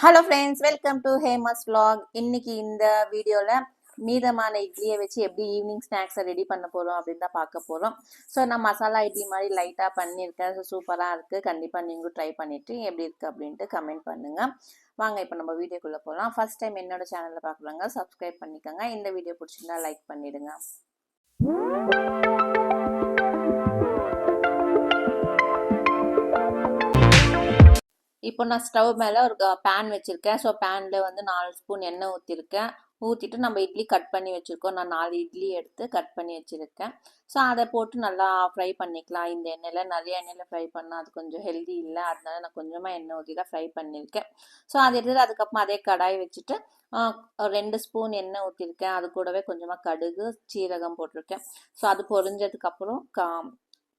Hello friends, welcome to Hema's vlog. இன்னைக்கு இந்த வீடியோவில் மீதமான இட்லியை வச்சு எப்படி ஈவினிங் ஸ்நாக்ஸை ரெடி பண்ண போகிறோம் அப்படின்னு தான் பார்க்க போகிறோம். ஸோ நான் மசாலா இட்லி மாதிரி லைட்டாக பண்ணியிருக்கேன். ஸோ சூப்பராக இருக்குது. கண்டிப்பாக நீங்களும் ட்ரை பண்ணிவிட்டு எப்படி இருக்குது அப்படின்ட்டு கமெண்ட் பண்ணுங்கள். வாங்க இப்போ நம்ம வீடியோக்குள்ளே போகலாம். ஃபர்ஸ்ட் டைம் என்னோட சேனலில் பார்க்குறாங்க, சப்ஸ்கிரைப் பண்ணிக்கோங்க. இந்த வீடியோ பிடிச்சிருந்தா லைக் பண்ணிவிடுங்க. இப்போ நான் ஸ்டவ் மேலே ஒரு பேன் வச்சுருக்கேன். ஸோ பேனில் வந்து 4 ஸ்பூன் எண்ணெய் ஊற்றிருக்கேன். ஊற்றிட்டு நம்ம இட்லி கட் பண்ணி வச்சுருக்கோம். நான் 4 இட்லி எடுத்து கட் பண்ணி வச்சுருக்கேன். ஸோ அதை போட்டு நல்லா ஃப்ரை பண்ணிக்கலாம். இந்த எண்ணெயில் நிறைய எண்ணெயில் ஃப்ரை பண்ணால் அது கொஞ்சம் ஹெல்தி இல்லை. அதனால நான் கொஞ்சமாக எண்ணெய் ஊற்றி தான் ஃப்ரை பண்ணியிருக்கேன். ஸோ அதை எடுத்துகிட்டு அதுக்கப்புறமா அதே கடாய் வச்சுட்டு 2 ஸ்பூன் எண்ணெய் ஊற்றிருக்கேன். அது கூடவே கொஞ்சமாக கடுகு சீரகம் போட்டிருக்கேன். ஸோ அது பொரிஞ்சதுக்கப்புறம்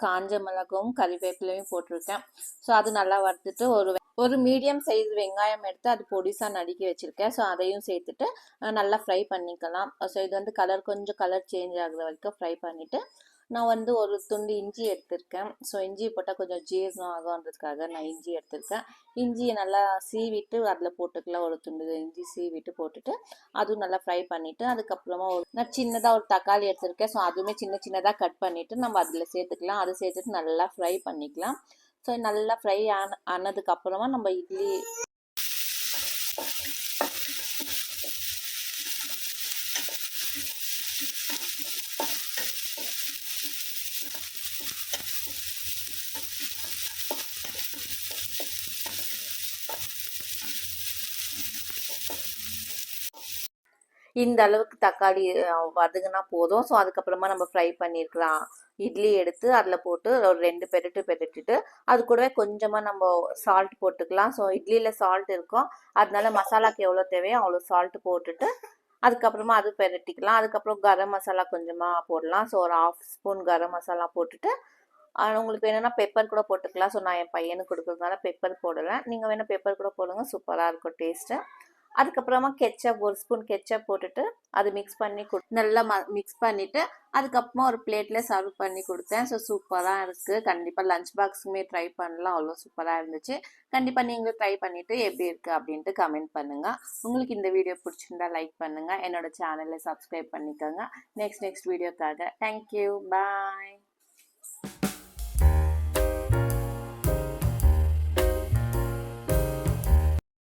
காஞ்ச மிளகும் கறிவேப்பிலையும் போட்டிருக்கேன். ஸோ அது நல்லா வறுத்துட்டு ஒரு மீடியம் சைஸ் வெங்காயம் எடுத்து அது பொடிசாக நறுக்கி வச்சுருக்கேன். ஸோ அதையும் சேர்த்துட்டு நல்லா ஃப்ரை பண்ணிக்கலாம். ஸோ இது வந்து கொஞ்சம் கலர் சேஞ்ச் ஆகுற வரைக்கும் ஃப்ரை பண்ணிவிட்டு நான் வந்து ஒரு துண்டு இஞ்சி எடுத்திருக்கேன். ஸோ இஞ்சி போட்டால் கொஞ்சம் ஜீரணம் ஆகுன்றதுக்காக நான் இஞ்சி எடுத்திருக்கேன். இஞ்சியை நல்லா சீவிட்டு அதில் போட்டுக்கலாம். ஒரு துண்டு இஞ்சி சீவிட்டு போட்டுட்டு அதுவும் நல்லா ஃப்ரை பண்ணிவிட்டு அதுக்கப்புறமா நான் சின்னதாக ஒரு தக்காளி எடுத்திருக்கேன். ஸோ அதுவுமே சின்னதாக கட் பண்ணிவிட்டு நம்ம அதில் சேர்த்துக்கலாம். அதை சேர்த்துட்டு நல்லா ஃப்ரை பண்ணிக்கலாம். ஸோ நல்லா ஃப்ரை ஆனதுக்கப்புறமா நம்ம இட்லி இந்த அளவுக்கு தக்காளி வதங்கினா போதும். ஸோ அதுக்கப்புறமா நம்ம ஃப்ரை பண்ணியிருக்கலாம் இட்லி எடுத்து அதில் போட்டு ஒரு 2 பெரட்டுட்டு அது கூடவே கொஞ்சமாக நம்ம சால்ட் போட்டுக்கலாம். ஸோ இட்லியில் சால்ட் இருக்கும், அதனால மசாலாக்கு எவ்வளோ தேவையோ அவ்வளோ சால்ட் போட்டுட்டு அதுக்கப்புறமா அது பெரட்டிக்கலாம். அதுக்கப்புறம் கரம் மசாலா கொஞ்சமாக போடலாம். ஸோ ஒரு 1/2 ஸ்பூன் கரம் மசாலா போட்டுட்டு உங்களுக்கு வேணும்னா பெப்பர் கூட போட்டுக்கலாம். ஸோ நான் என் பையனுக்கு கொடுக்குறதுனால பெப்பர் போடுறேன். நீங்கள் வேணால் பெப்பர் கூட போடுங்க, சூப்பராக இருக்கும் டேஸ்ட்டு. அதுக்கப்புறமா கெச்சப் 1 ஸ்பூன் கெச்சப் போட்டுட்டு அது மிக்ஸ் பண்ணி நல்லா மிக்ஸ் பண்ணிவிட்டு அதுக்கப்புறமா ஒரு பிளேட்டில் சர்வ் பண்ணி கொடுத்தேன். ஸோ சூப்பராக இருக்குது. கண்டிப்பாக லஞ்ச் பாக்ஸுமே ட்ரை பண்ணலாம். அவ்வளோ சூப்பராக இருந்துச்சு. கண்டிப்பாக நீங்களும் ட்ரை பண்ணிவிட்டு எப்படி இருக்குது அப்படின்ட்டு கமெண்ட் பண்ணுங்கள். உங்களுக்கு இந்த வீடியோ பிடிச்சிருந்தா லைக் பண்ணுங்கள். என்னோட சேனலை சப்ஸ்கிரைப் பண்ணிக்கோங்க. நெக்ஸ்ட் வீடியோக்காக. தேங்க்யூ, பாய்.